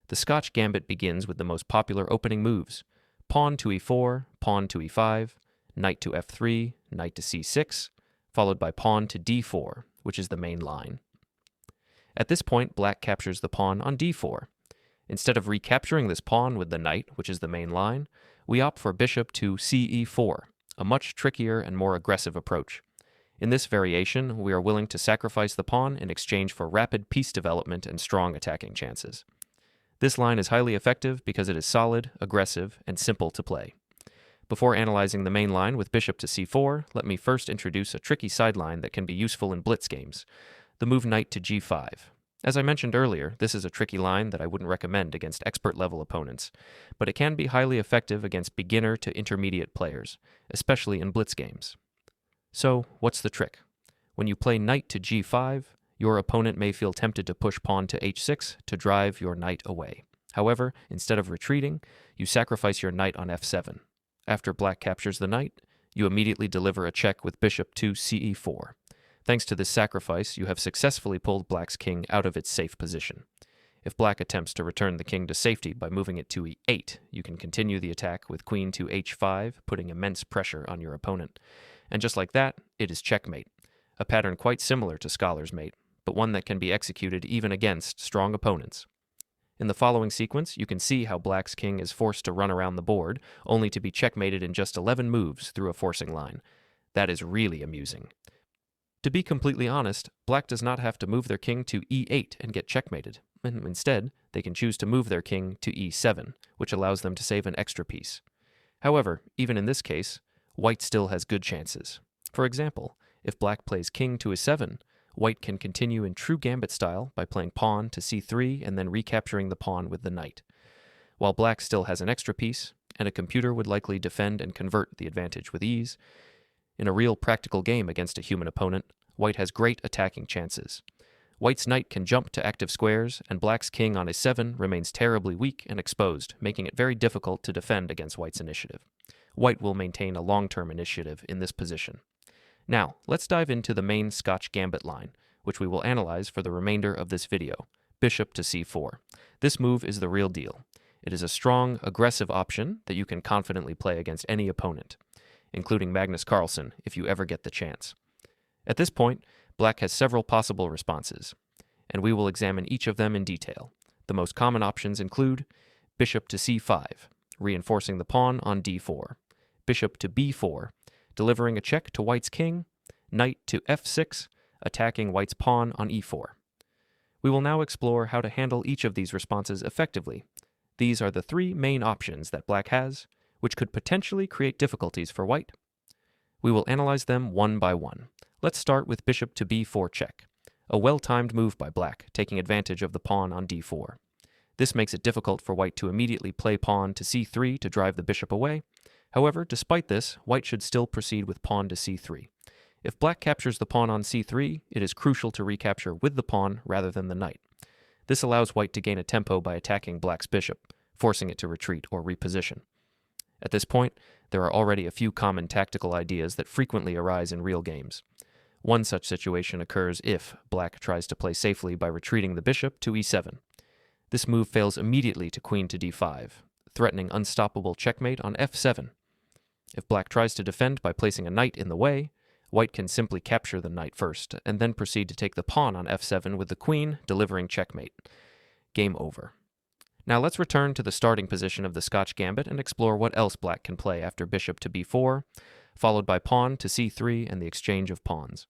The Scotch Gambit begins with the most popular opening moves: pawn to e4, pawn to e5, knight to f3, knight to c6, followed by pawn to d4, which is the main line. At this point, black captures the pawn on d4. Instead of recapturing this pawn with the knight, which is the main line, we opt for bishop to ce4, a much trickier and more aggressive approach. In this variation, we are willing to sacrifice the pawn in exchange for rapid piece development and strong attacking chances. This line is highly effective because it is solid, aggressive, and simple to play. Before analyzing the main line with bishop to c4, let me first introduce a tricky sideline that can be useful in blitz games: the move knight to g5. As I mentioned earlier, this is a tricky line that I wouldn't recommend against expert-level opponents, but it can be highly effective against beginner to intermediate players, especially in blitz games. So, what's the trick? When you play knight to g5, your opponent may feel tempted to push pawn to h6 to drive your knight away. However, instead of retreating, you sacrifice your knight on f7. After black captures the knight, you immediately deliver a check with bishop to ce4. Thanks to this sacrifice, you have successfully pulled black's king out of its safe position. If black attempts to return the king to safety by moving it to e8, you can continue the attack with queen to h5, putting immense pressure on your opponent. And just like that, it is checkmate, a pattern quite similar to scholar's mate, but one that can be executed even against strong opponents. In the following sequence, you can see how black's king is forced to run around the board, only to be checkmated in just 11 moves through a forcing line. That is really amusing. To be completely honest, black does not have to move their king to e8 and get checkmated. Instead, they can choose to move their king to e7, which allows them to save an extra piece. However, even in this case, white still has good chances. For example, if black plays king to e7, white can continue in true gambit style by playing pawn to c3 and then recapturing the pawn with the knight. While black still has an extra piece, and a computer would likely defend and convert the advantage with ease, in a real practical game against a human opponent, white has great attacking chances. White's knight can jump to active squares, and black's king on a7 remains terribly weak and exposed, making it very difficult to defend against white's initiative. White will maintain a long-term initiative in this position. Now, let's dive into the main Scotch Gambit line, which we will analyze for the remainder of this video: bishop to c4. This move is the real deal. It is a strong, aggressive option that you can confidently play against any opponent, including Magnus Carlsen, if you ever get the chance. At this point, black has several possible responses, and we will examine each of them in detail. The most common options include bishop to c5, reinforcing the pawn on d4, bishop to b4, delivering a check to white's king, knight to f6, attacking white's pawn on e4. We will now explore how to handle each of these responses effectively. These are the three main options that black has, which could potentially create difficulties for white. We will analyze them one by one. Let's start with bishop to b4 check, a well-timed move by black, taking advantage of the pawn on d4. This makes it difficult for white to immediately play pawn to c3 to drive the bishop away. However, despite this, white should still proceed with pawn to c3. If black captures the pawn on c3, it is crucial to recapture with the pawn rather than the knight. This allows white to gain a tempo by attacking black's bishop, forcing it to retreat or reposition. At this point, there are already a few common tactical ideas that frequently arise in real games. One such situation occurs if black tries to play safely by retreating the bishop to e7. This move fails immediately to queen to d5, threatening unstoppable checkmate on f7. If black tries to defend by placing a knight in the way, white can simply capture the knight first, and then proceed to take the pawn on f7 with the queen, delivering checkmate. Game over. Now let's return to the starting position of the Scotch Gambit and explore what else black can play after bishop to b4, followed by pawn to c3 and the exchange of pawns.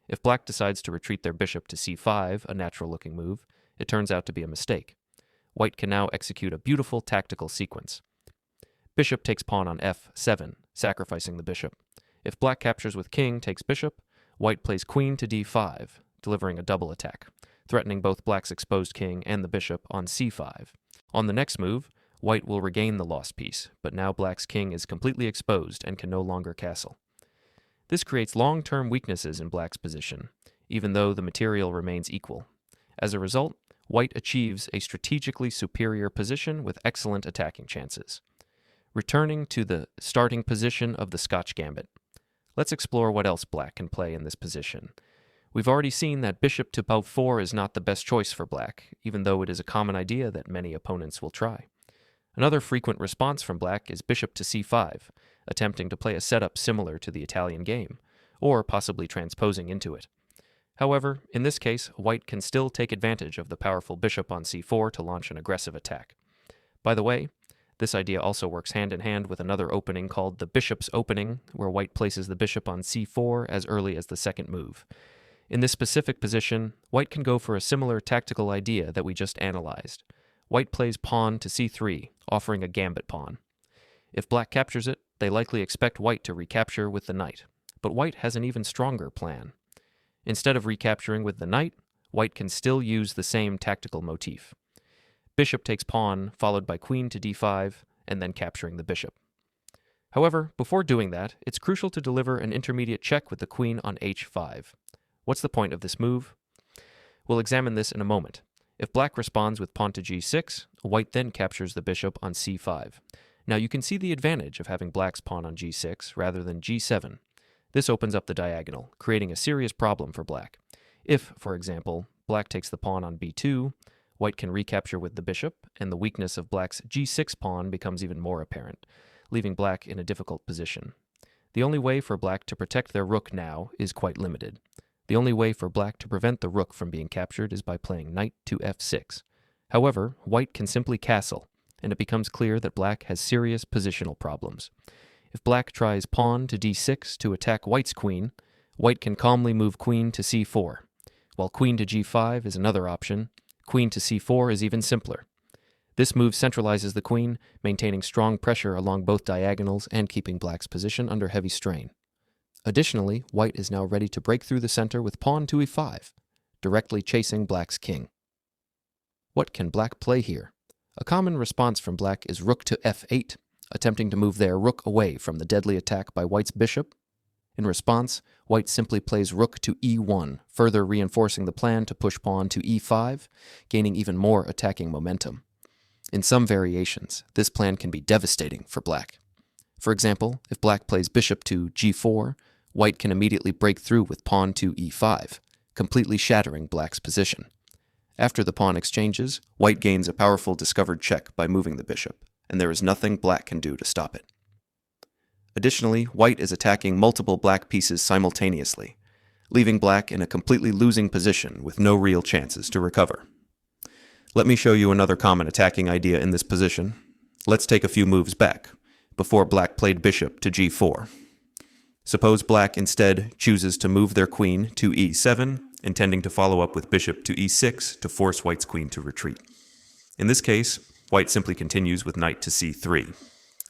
If black decides to retreat their bishop to c5, a natural-looking move, it turns out to be a mistake. White can now execute a beautiful tactical sequence. Bishop takes pawn on f7, sacrificing the bishop. If black captures with king takes bishop, white plays queen to d5, delivering a double attack, threatening both black's exposed king and the bishop on c5. On the next move, white will regain the lost piece, but now black's king is completely exposed and can no longer castle. This creates long-term weaknesses in black's position, even though the material remains equal. As a result, white achieves a strategically superior position with excellent attacking chances. Returning to the starting position of the Scotch Gambit, let's explore what else black can play in this position. We've already seen that bishop to b4 is not the best choice for black, even though it is a common idea that many opponents will try. Another frequent response from black is bishop to c5, attempting to play a setup similar to the Italian game, or possibly transposing into it. However, in this case, white can still take advantage of the powerful bishop on c4 to launch an aggressive attack. By the way, this idea also works hand in hand with another opening called the bishop's opening, where white places the bishop on c4 as early as the second move. In this specific position, white can go for a similar tactical idea that we just analyzed. White plays pawn to c3, offering a gambit pawn. If black captures it, they likely expect white to recapture with the knight, but white has an even stronger plan. Instead of recapturing with the knight, white can still use the same tactical motif. Bishop takes pawn, followed by queen to d5, and then capturing the bishop. However, before doing that, it's crucial to deliver an intermediate check with the queen on h5. What's the point of this move? We'll examine this in a moment. If black responds with pawn to g6, white then captures the bishop on c5. Now you can see the advantage of having black's pawn on g6 rather than g7. This opens up the diagonal, creating a serious problem for black. If, for example, black takes the pawn on b2, white can recapture with the bishop, and the weakness of black's g6 pawn becomes even more apparent, leaving black in a difficult position. The only way for black to protect their rook now is quite limited. The only way for black to prevent the rook from being captured is by playing knight to f6. However, white can simply castle, and it becomes clear that black has serious positional problems. If black tries pawn to d6 to attack white's queen, white can calmly move queen to c4. While queen to g5 is another option, queen to c4 is even simpler. This move centralizes the queen, maintaining strong pressure along both diagonals and keeping black's position under heavy strain. Additionally, white is now ready to break through the center with pawn to e5, directly chasing black's king. What can black play here? A common response from black is rook to f8, attempting to move their rook away from the deadly attack by white's bishop. In response, white simply plays rook to e1, further reinforcing the plan to push pawn to e5, gaining even more attacking momentum. In some variations, this plan can be devastating for black. For example, if black plays bishop to g4, white can immediately break through with pawn to e5, completely shattering black's position. After the pawn exchanges, white gains a powerful discovered check by moving the bishop, and there is nothing black can do to stop it. Additionally, white is attacking multiple black pieces simultaneously, leaving black in a completely losing position with no real chances to recover. Let me show you another common attacking idea in this position. Let's take a few moves back, before black played bishop to g4. Suppose black instead chooses to move their queen to e7, intending to follow up with bishop to e6 to force white's queen to retreat. In this case, white simply continues with knight to c3.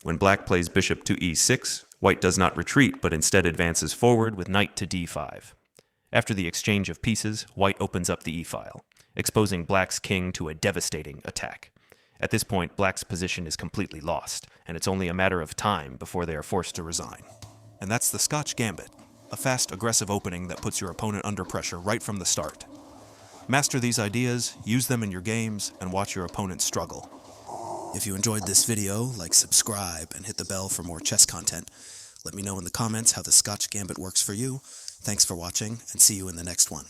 When black plays bishop to e6, white does not retreat, but instead advances forward with knight to d5. After the exchange of pieces, white opens up the e-file, exposing black's king to a devastating attack. At this point, black's position is completely lost, and it's only a matter of time before they are forced to resign. And that's the Scotch Gambit, a fast, aggressive opening that puts your opponent under pressure right from the start. Master these ideas, use them in your games, and watch your opponent struggle. If you enjoyed this video, like, subscribe, and hit the bell for more chess content. Let me know in the comments how the Scotch Gambit works for you. Thanks for watching, and see you in the next one.